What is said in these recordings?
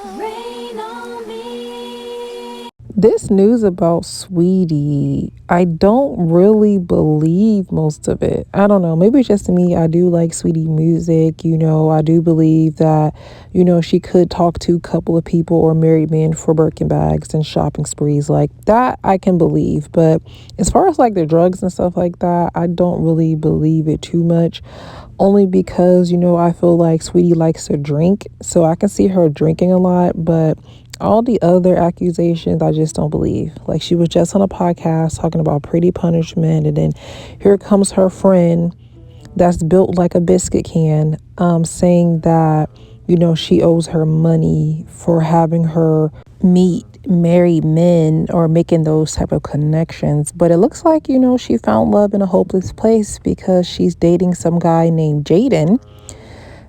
Rain on me. This news about Saweetie, I don't really believe most of it. I don't know. Maybe it's just me. I do like Saweetie music. I do believe that, she could talk to a couple of people or married men for Birkin bags and shopping sprees. Like that, I can believe. But as far as like the drugs and stuff like that, I don't really believe it too much. Only because, I feel like Saweetie likes to drink. So I can see her drinking a lot. But all the other accusations, I just don't believe. Like she was just on a podcast talking about pretty punishment, and then here comes her friend that's built like a biscuit can, saying that she owes her money for having her meet married men or making those type of connections. But it looks like she found love in a hopeless place because she's dating some guy named Jaden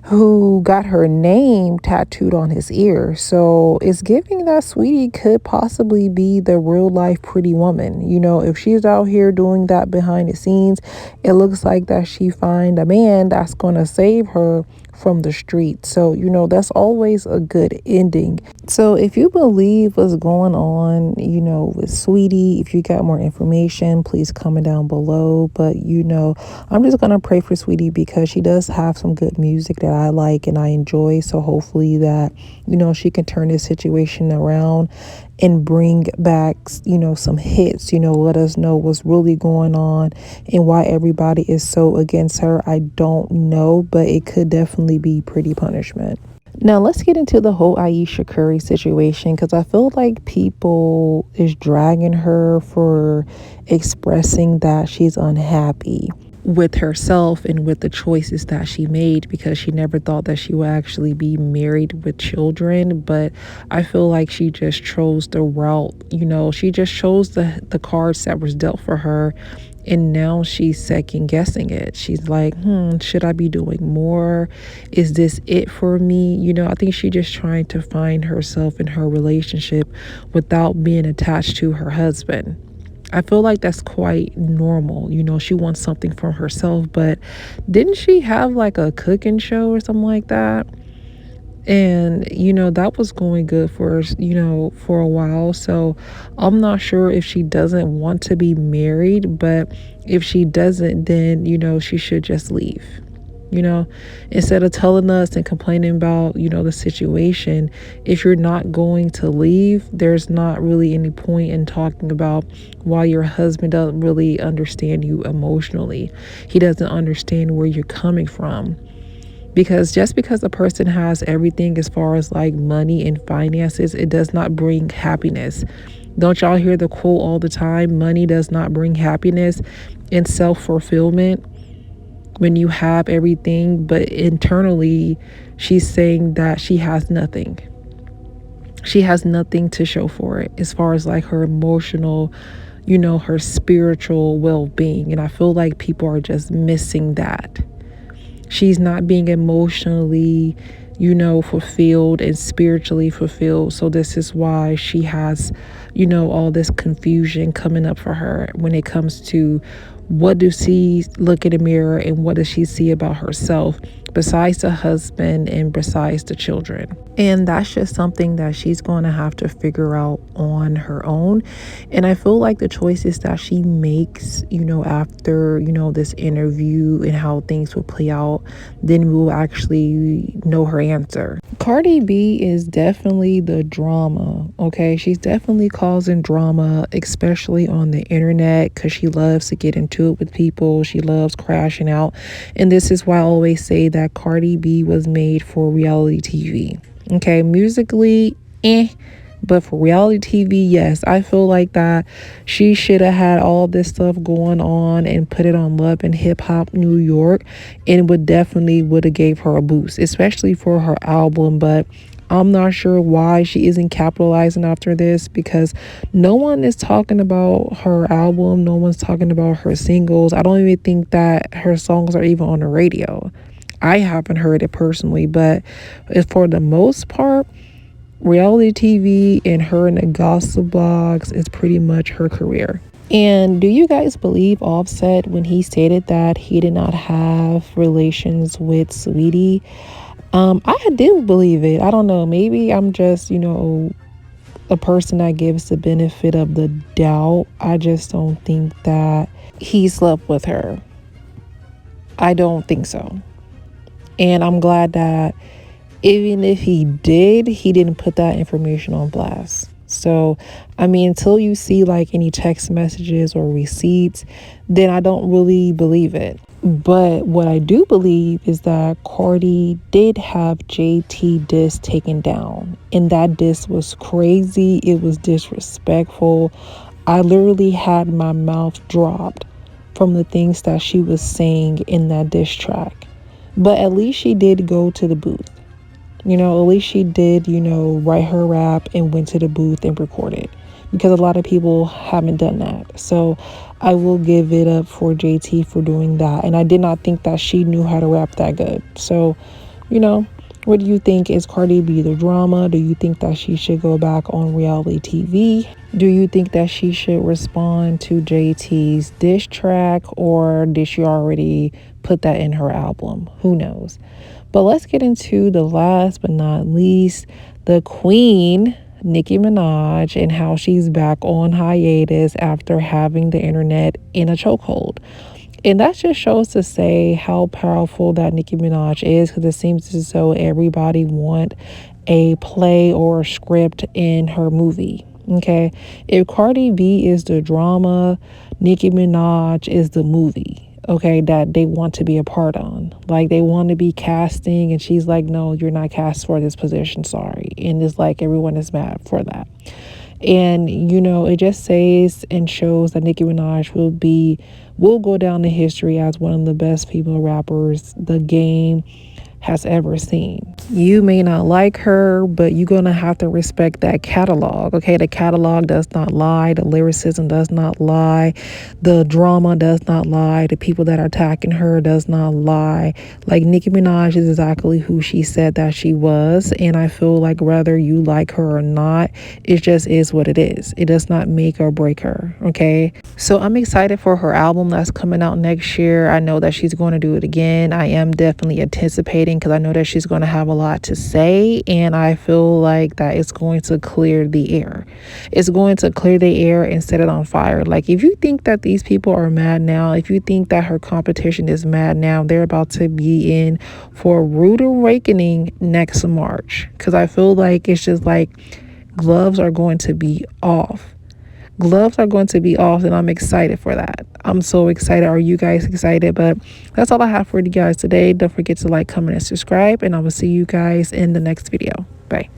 who got her name tattooed on his ear. So it's giving that Saweetie could possibly be the real life pretty woman. If she's out here doing that behind the scenes, it looks like that she find a man that's going to save her from the street. So, that's always a good ending. So if you believe what's going on, with Saweetie, if you got more information, please comment down below. But, I'm just going to pray for Saweetie because she does have some good music that I like and I enjoy. So hopefully that, she can turn this situation around and bring back, some hits, let us know what's really going on and why everybody is so against her. I don't know, but it could definitely be pretty punishment. Now let's get into the whole Ayesha Curry situation because I feel like people is dragging her for expressing that she's unhappy with herself and with the choices that she made because she never thought that she would actually be married with children. But I feel like she just chose the route, she just chose the cards that was dealt for her. And now she's second guessing it. She's like, should I be doing more? Is this it for me? I think she's just trying to find herself in her relationship without being attached to her husband. I feel like that's quite normal. She wants something for herself, but didn't she have like a cooking show or something like that? And, that was going good for us, for a while. So I'm not sure if she doesn't want to be married, but if she doesn't, then, she should just leave. Instead of telling us and complaining about, the situation, if you're not going to leave, there's not really any point in talking about why your husband doesn't really understand you emotionally. He doesn't understand where you're coming from. Because just because a person has everything as far as like money and finances, it does not bring happiness. Don't y'all hear the quote all the time? Money does not bring happiness and self-fulfillment. When you have everything, but internally she's saying that she has nothing. She has nothing to show for it as far as like her emotional, her spiritual well-being. And I feel like people are just missing that. She's not being emotionally, fulfilled and spiritually fulfilled. So this is why she has, all this confusion coming up for her when it comes to what does she look in the mirror and what does she see about herself besides the husband and besides the children. And that's just something that she's going to have to figure out on her own. And I feel like the choices that she makes, after, this interview and how things will play out, then we'll actually know her answer. Cardi B is definitely the drama, okay? She's definitely causing drama, especially on the internet, because she loves to get into it with people. She loves crashing out. And this is why I always say that Cardi B was made for reality TV. Okay, musically, but for reality TV, yes, I feel like that she should have had all this stuff going on and put it on Love and Hip Hop New York, and would have gave her a boost, especially for her album. But I'm not sure why she isn't capitalizing after this, because no one is talking about her album. No one's talking about her singles. I don't even think that her songs are even on the radio. I haven't heard it personally, but for the most part, reality TV and her in the gossip blogs is pretty much her career. And do you guys believe Offset when he stated that he did not have relations with Saweetie? I do believe it. I don't know. Maybe I'm just, a person that gives the benefit of the doubt. I just don't think that he slept with her. I don't think so. And I'm glad that even if he did, he didn't put that information on blast. So, I mean, until you see like any text messages or receipts, then I don't really believe it. But what I do believe is that Cardi did have JT diss taken down. And that diss was crazy. It was disrespectful. I literally had my mouth dropped from the things that she was saying in that diss track. But at least she did go to the booth. At least she did, write her rap and went to the booth and recorded, because a lot of people haven't done that. So I will give it up for JT for doing that. And I did not think that she knew how to rap that good. So, what do you think? Is Cardi B the drama? Do you think that she should go back on reality TV? Do you think that she should respond to JT's diss track, or did she already put that in her album? Who knows? But let's get into the last but not least, the queen, Nicki Minaj, and how she's back on hiatus after having the internet in a chokehold. And that just shows to say how powerful that Nicki Minaj is, because it seems as though everybody want a play or a script in her movie. Okay, if Cardi B is the drama, Nicki Minaj is the movie. Okay, that they want to be a part on. Like, they want to be casting, and she's like, no, you're not cast for this position, sorry. And it's like everyone is mad for that. And it just says and shows that Nicki Minaj will go down in history as one of the best female rappers the game has ever seen. You may not like her, but you're going to have to respect that catalog. Okay, the catalog does not lie. The lyricism does not lie. The drama does not lie. The people that are attacking her does not lie. Like, Nicki Minaj is exactly who she said that she was. And I feel like whether you like her or not, it just is what it is. It does not make or break her. Okay, so I'm excited for her album that's coming out next year. I know that she's going to do it again. I am definitely anticipating, because I know that she's going to have a lot to say, and I feel like that it's going to clear the air. It's going to clear the air and set it on fire. Like, if you think that these people are mad now, if you think that her competition is mad now, they're about to be in for a rude awakening next March, because I feel like it's just like gloves are going to be off. Gloves are going to be off, and I'm excited for that. I'm so excited. Are you guys excited? But that's all I have for you guys today. Don't forget to like, comment, and subscribe, and I will see you guys in the next video. Bye.